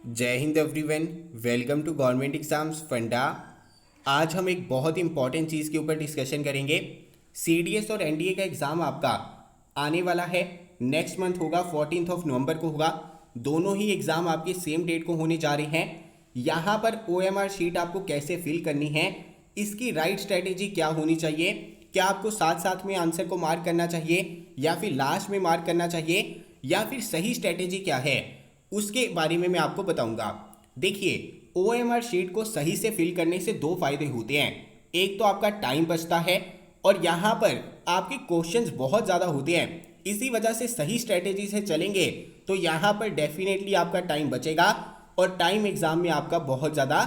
जय हिंद everyone. Welcome to government exams funda. आज हम एक बहुत इंपॉर्टेंट चीज़ के ऊपर डिस्कशन करेंगे। सीडीएस और एनडीए का एग्ज़ाम आपका आने वाला है, नेक्स्ट मंथ होगा, 14 नवंबर को होगा। दोनों ही एग्ज़ाम आपके सेम डेट को होने जा रहे हैं। यहाँ पर ओएमआर शीट आपको कैसे फिल करनी है, इसकी राइट स्ट्रेटेजी क्या होनी चाहिए, क्या आपको साथ साथ में आंसर को मार्क करना चाहिए या फिर लास्ट में मार्क करना चाहिए, या फिर सही स्ट्रेटेजी क्या है, उसके बारे में मैं आपको बताऊंगा। देखिए, ओएमआर शीट को सही से फिल करने से दो फायदे होते हैं। एक तो आपका टाइम बचता है और यहाँ पर आपके क्वेश्चंस बहुत ज़्यादा होते हैं। इसी वजह से सही स्ट्रेटेजी से चलेंगे तो यहाँ पर डेफिनेटली आपका टाइम बचेगा और टाइम एग्जाम में आपका बहुत ज़्यादा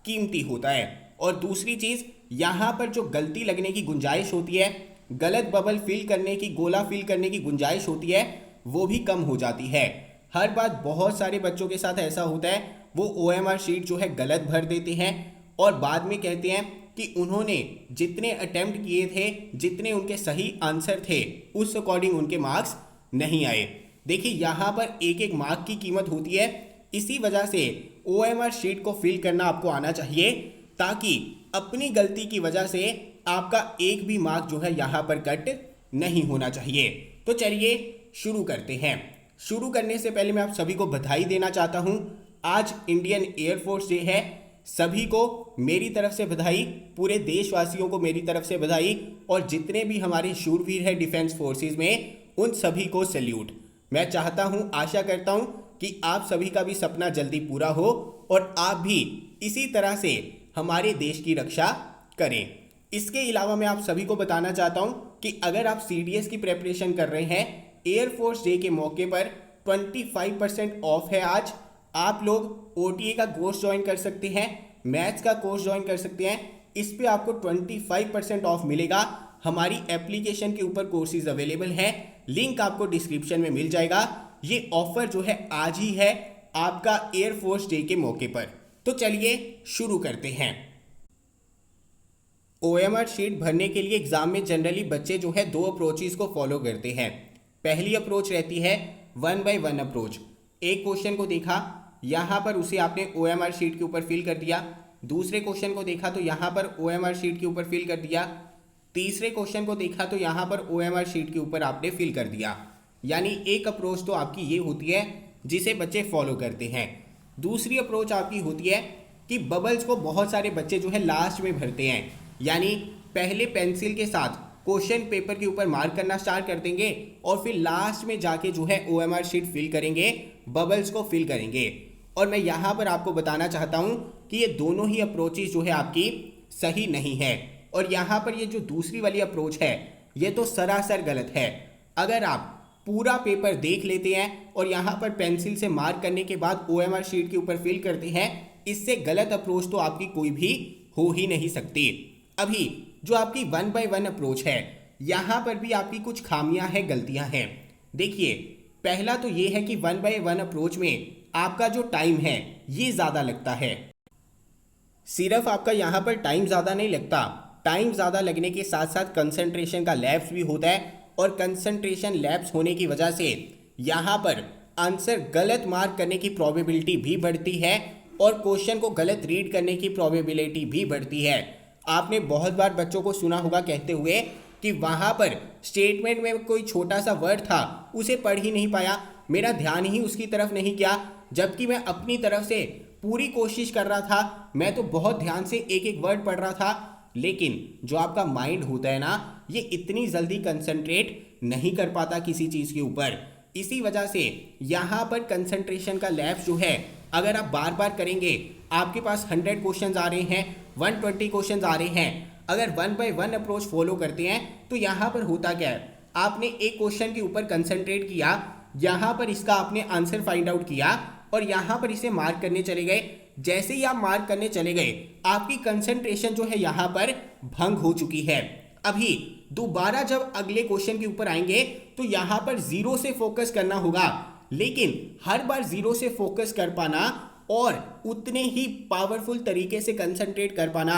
कीमती होता है। और दूसरी चीज़, यहाँ पर जो गलती लगने की गुंजाइश होती है, गलत बबल फिल करने की, गोला फिल करने की गुंजाइश होती है, वो भी कम हो जाती है। हर बात बहुत सारे बच्चों के साथ ऐसा होता है, वो ओएमआर शीट जो है गलत भर देते हैं और बाद में कहते हैं कि उन्होंने जितने अटेम्प्ट किए थे, जितने उनके सही आंसर थे, उस अकॉर्डिंग उनके मार्क्स नहीं आए। देखिए, यहाँ पर एक एक मार्क की कीमत होती है। इसी वजह से ओएमआर शीट को फिल करना आपको आना चाहिए, ताकि अपनी गलती की वजह से आपका एक भी मार्क जो है यहाँ पर कट नहीं होना चाहिए। तो चलिए शुरू करते हैं। शुरू करने से पहले मैं आप सभी को बधाई देना चाहता हूं। आज इंडियन एयरफोर्स डे है। सभी को मेरी तरफ से बधाई, पूरे देशवासियों को मेरी तरफ से बधाई, और जितने भी हमारे शूरवीर हैं डिफेंस फोर्सेस में, उन सभी को सैल्यूट। मैं चाहता हूं, आशा करता हूं कि आप सभी का भी सपना जल्दी पूरा हो और आप भी इसी तरह से हमारे देश की रक्षा करें। इसके अलावा मैं आप सभी को बताना चाहता हूं कि अगर आप सीडीएस की प्रेपरेशन कर रहे हैं, एयरफोर्स डे के मौके पर 25% ऑफ है। आज आप लोग ओटीए का कोर्स ज्वाइन कर सकते हैं, मैथ्स का कोर्स ज्वाइन कर सकते हैं। इस पे आपको 25% ऑफ मिलेगा। हमारी एप्लीकेशन के ऊपर कोर्सेज अवेलेबल हैं, लिंक आपको डिस्क्रिप्शन में मिल जाएगा। ये ऑफर जो है आज ही है आपका एयरफोर्स डे के मौके पर। तो चलिए शुरू करते हैं। ओएमआर शीट भरने के लिए एग्जाम में जनरली बच्चे जो है दो अप्रोचेस को फॉलो करते हैं। पहली अप्रोच रहती है 1 by 1 अप्रोच। एक क्वेश्चन को देखा, यहाँ पर उसे आपने ओएमआर शीट के ऊपर फिल कर दिया। दूसरे क्वेश्चन को देखा तो यहाँ पर ओएमआर शीट के ऊपर फिल कर दिया। तीसरे क्वेश्चन को देखा तो यहाँ पर ओएमआर शीट के ऊपर आपने फिल कर दिया। यानी एक अप्रोच तो आपकी ये होती है जिसे बच्चे फॉलो करते हैं। दूसरी अप्रोच आपकी होती है कि बबल्स को बहुत सारे बच्चे जो है लास्ट में भरते हैं। यानी पहले पेंसिल के साथ क्वेश्चन पेपर के ऊपर मार्क करना स्टार्ट कर देंगे और फिर लास्ट में जाके जो है ओएमआर शीट फिल करेंगे, बबल्स को फिल करेंगे। और मैं यहाँ पर आपको बताना चाहता हूँ कि ये दोनों ही अप्रोचेस जो है आपकी सही नहीं है। और यहाँ पर ये जो दूसरी वाली अप्रोच है, ये तो सरासर गलत है। अगर आप पूरा पेपर देख लेते हैं और यहाँ पर पेंसिल से मार्क करने के बाद ओएमआर शीट के ऊपर फिल करते हैं, इससे गलत अप्रोच तो आपकी कोई भी हो ही नहीं सकती। अभी जो आपकी 1 by 1 अप्रोच है, यहाँ पर भी आपकी कुछ खामियां हैं, गलतियां हैं। देखिए, पहला तो ये है कि 1 by 1 अप्रोच में आपका जो टाइम है ये ज़्यादा लगता है। सिर्फ आपका यहाँ पर टाइम ज़्यादा नहीं लगता, टाइम ज़्यादा लगने के साथ साथ कंसंट्रेशन का लैप्स भी होता है। और कंसंट्रेशन लैप्स होने की वजह से यहाँ पर आंसर गलत मार्क करने की प्रोबेबिलिटी भी बढ़ती है और क्वेश्चन को गलत रीड करने की प्रोबेबिलिटी भी बढ़ती है। आपने बहुत बार बच्चों को सुना होगा कहते हुए कि वहाँ पर स्टेटमेंट में कोई छोटा सा वर्ड था, उसे पढ़ ही नहीं पाया, मेरा ध्यान ही उसकी तरफ नहीं गया, जबकि मैं अपनी तरफ से पूरी कोशिश कर रहा था, मैं तो बहुत ध्यान से एक एक वर्ड पढ़ रहा था। लेकिन जो आपका माइंड होता है ना, ये इतनी जल्दी कंसंट्रेट नहीं कर पाता किसी चीज़ के ऊपर। इसी वजह से यहाँ पर कंसंट्रेशन का लैप्स जो है, अगर आप बार बार करेंगे, आपके पास 100 क्वेश्चंस आ रहे हैं, 120 क्वेश्चंस आ रहे हैं, अगर 1 by 1 अप्रोच फॉलो करते हैं तो यहाँ पर होता क्या है, आपने एक क्वेश्चन के ऊपर कंसंट्रेट किया, यहाँ पर इसका आपने आंसर फाइंड आउट किया और यहाँ पर इसे मार्क करने चले गए। जैसे ही आप मार्क करने चले गए, आपकी कंसंट्रेशन जो है यहाँ पर भंग हो चुकी है। अभी दोबारा जब अगले क्वेश्चन के ऊपर आएंगे तो यहाँ पर जीरो से फोकस करना होगा। लेकिन हर बार जीरो से फोकस कर पाना और उतने ही पावरफुल तरीके से कंसंट्रेट कर पाना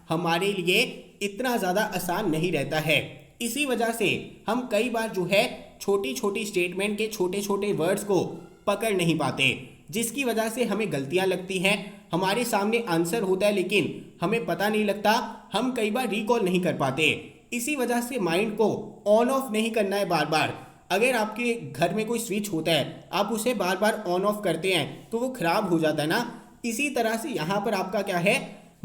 हमारे लिए इतना ज़्यादा आसान नहीं रहता है। इसी वजह से हम कई बार जो है छोटी छोटी स्टेटमेंट के छोटे छोटे वर्ड्स को पकड़ नहीं पाते। जिसकी वजह से हमें गलतियां लगती हैं। हमारे सामने आंसर होता है लेकिन हमें पता नहीं लगता, हम कई बार रिकॉल नहीं कर पाते। इसी वजह से माइंड को ऑन ऑफ नहीं करना है बार बार। अगर आपके घर में कोई स्विच होता है, आप उसे बार बार ऑन ऑफ करते हैं तो वो खराब हो जाता है ना। इसी तरह से यहाँ पर आपका क्या है,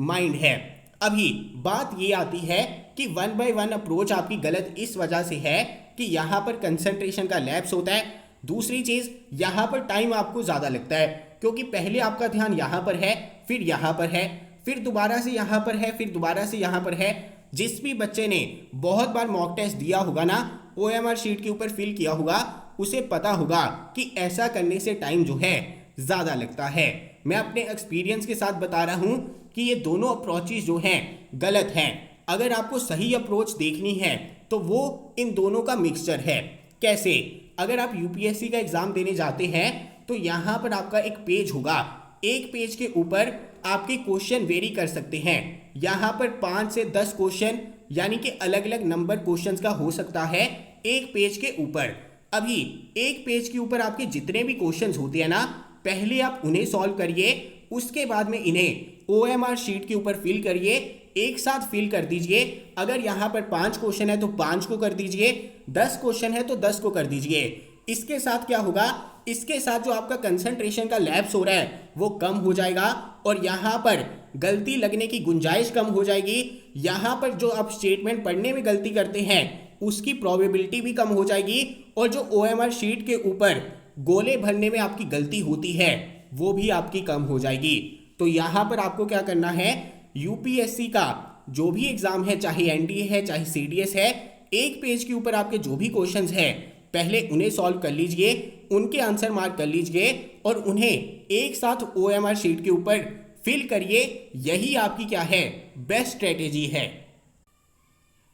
माइंड है। अभी बात ये आती है कि 1 by 1 अप्रोच आपकी गलत इस वजह से है कि यहाँ पर कंसंट्रेशन का लैप्स होता है। दूसरी चीज, यहाँ पर टाइम आपको ज़्यादा लगता है क्योंकि पहले आपका ध्यान यहाँ पर है, फिर यहाँ पर है, फिर दोबारा से यहाँ पर है, फिर दोबारा से यहाँ पर है। जिस भी बच्चे ने बहुत बार मॉक टेस्ट दिया होगा ना, OMR शीट के ऊपर फिल किया होगा, उसे पता होगा कि ऐसा करने से टाइम जो है ज़्यादा लगता है। मैं अपने एक्सपीरियंस के साथ बता रहा हूँ कि ये दोनों अप्रोचेज जो हैं गलत हैं। अगर आपको सही अप्रोच देखनी है तो वो इन दोनों का मिक्सचर है। कैसे? अगर आप यूपीएससी का एग्जाम देने जाते हैं तो यहाँ पर आपका एक पेज होगा, एक पेज के ऊपर आपके क्वेश्चन वेरी कर सकते हैं। यहाँ पर 5 से 10 क्वेश्चन यानी कि अलग अलग नंबर क्वेश्चंस का हो सकता है एक पेज के ऊपर। अभी एक पेज के ऊपर आपके जितने भी क्वेश्चंस होते हैं ना, पहले आप उन्हें सॉल्व करिए, उसके बाद में इन्हें OMR शीट के ऊपर फिल करिए, एक साथ फिल कर दीजिए। अगर यहाँ पर 5 क्वेश्चन है तो 5 को कर दीजिए, 10 क्वेश्चन है तो 10 को कर दीजिए। इसके साथ क्या होगा, इसके साथ जो आपका कंसंट्रेशन का लैप्स हो रहा है वो कम हो जाएगा और यहाँ पर गलती लगने की गुंजाइश कम हो जाएगी। यहाँ पर जो आप स्टेटमेंट पढ़ने में गलती करते हैं उसकी प्रोबेबिलिटी भी कम हो जाएगी और जो OMR शीट के ऊपर गोले भरने में आपकी गलती होती है वो भी आपकी कम हो जाएगी। तो यहाँ पर आपको क्या करना है, यूपीएससी का जो भी एग्जाम है, चाहे एनडीए है चाहे सीडीएस है, एक पेज के ऊपर आपके जो भी क्वेश्चंस हैं पहले उन्हें सॉल्व कर लीजिए, उनके आंसर मार्क कर लीजिए और उन्हें एक साथ OMR शीट के ऊपर फिल करिए। यही आपकी क्या है, बेस्ट स्ट्रेटेजी है।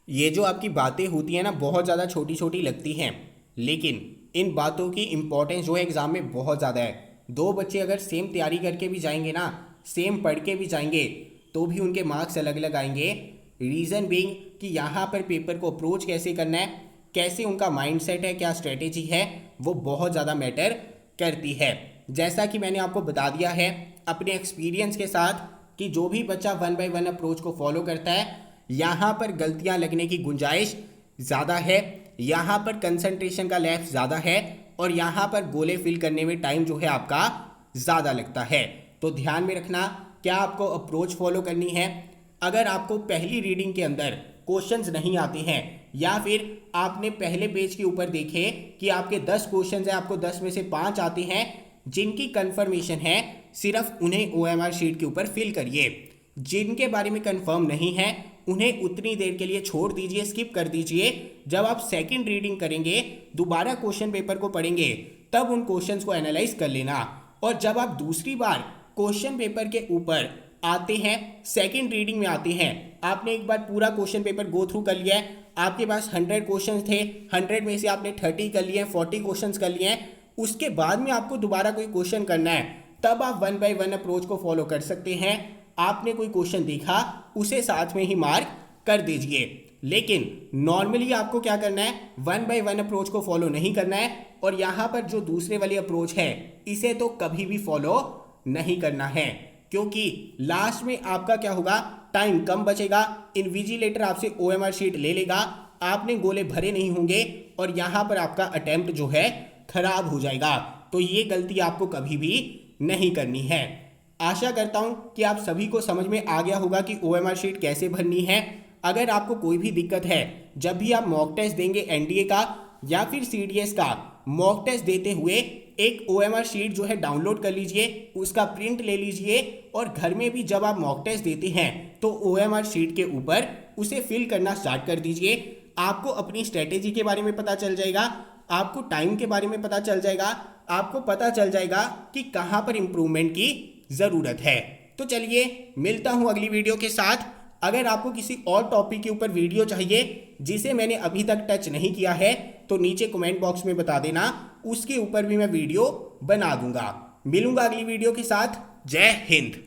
ये जो आपकी बातें होती हैं ना, बहुत ज़्यादा छोटी छोटी लगती हैं, लेकिन इन बातों की इम्पोर्टेंस जो है एग्ज़ाम में बहुत ज़्यादा है। 2 बच्चे अगर सेम तैयारी करके भी जाएंगे ना, सेम पढ़ के भी जाएंगे तो भी उनके मार्क्स अलग अलग आएंगे। रीज़न बीइंग कि यहाँ पर पेपर को अप्रोच कैसे करना है, कैसे उनका माइंडसेट है, क्या स्ट्रेटेजी है, वो बहुत ज़्यादा मैटर करती है। जैसा कि मैंने आपको बता दिया है अपने एक्सपीरियंस के साथ कि जो भी बच्चा 1 by 1 अप्रोच को फॉलो करता है, यहाँ पर गलतियाँ लगने की गुंजाइश ज़्यादा है, यहाँ पर कंसंट्रेशन का लैप्स ज़्यादा है और यहाँ पर गोले फिल करने में टाइम जो है आपका ज़्यादा लगता है। तो ध्यान में रखना, क्या आपको अप्रोच फॉलो करनी है। अगर आपको पहली रीडिंग के अंदर क्वेश्चंस नहीं आते हैं या फिर आपने पहले पेज के ऊपर देखे कि आपके 10 क्वेश्चंस हैं, आपको 10 में से 5 आते हैं जिनकी कंफर्मेशन है, सिर्फ उन्हें OMR शीट के ऊपर फिल करिए। जिनके बारे में कंफर्म नहीं है उन्हें उतनी देर के लिए छोड़ दीजिए, स्किप कर दीजिए। जब आप सेकंड रीडिंग करेंगे, दोबारा क्वेश्चन पेपर को पढ़ेंगे, तब उन क्वेश्चंस को एनालाइज कर लेना। और जब आप दूसरी बार क्वेश्चन पेपर के ऊपर आते हैं, सेकंड रीडिंग में आते हैं, आपने एक बार पूरा क्वेश्चन पेपर गो थ्रू कर लिया है, आपके पास 100 क्वेश्चन थे, 100 में से आपने 30 कर लिए हैं, 40 क्वेश्चन कर लिए हैं, उसके बाद में आपको दोबारा कोई क्वेश्चन करना है, तब आप 1 by 1 अप्रोच को फॉलो कर सकते हैं। आपने कोई क्वेश्चन देखा, उसे साथ में ही मार्क कर दीजिए। लेकिन नॉर्मली आपको क्या करना है, 1 by 1 अप्रोच को फॉलो नहीं करना है और यहाँ पर जो दूसरे वाली अप्रोच है इसे तो कभी भी फॉलो नहीं करना है, क्योंकि लास्ट में आपका क्या होगा, टाइम कम बचेगा, इन्विजिलेटर आपसे OMR शीट ले लेगा, आपने गोले भरे नहीं होंगे और यहाँ पर आपका अटेम्प्ट जो है खराब हो जाएगा। तो ये गलती आपको कभी भी नहीं करनी है। आशा करता हूं कि आप सभी को समझ में आ गया होगा कि OMR शीट कैसे भरनी है। अगर आपको कोई भी दिक्कत है, जब भी आप मॉक टेस्ट देंगे एनडीए का या फिर सीडीएस का, मॉक टेस्ट देते हुए एक OMR शीट जो है डाउनलोड कर लीजिए, उसका प्रिंट ले लीजिए और घर में भी जब आप मॉक टेस्ट देते हैं तो OMR शीट के ऊपर उसे फिल करना स्टार्ट कर दीजिए। आपको अपनी स्ट्रेटेजी के बारे में पता चल जाएगा, आपको टाइम के बारे में पता चल जाएगा, आपको पता चल जाएगा कि कहाँ पर इम्प्रूवमेंट की ज़रूरत है। तो चलिए मिलता हूँ अगली वीडियो के साथ। अगर आपको किसी और टॉपिक के ऊपर वीडियो चाहिए जिसे मैंने अभी तक टच नहीं किया है तो नीचे कमेंट बॉक्स में बता देना, उसके ऊपर भी मैं वीडियो बना दूंगा। मिलूंगा अगली वीडियो के साथ। जय हिंद।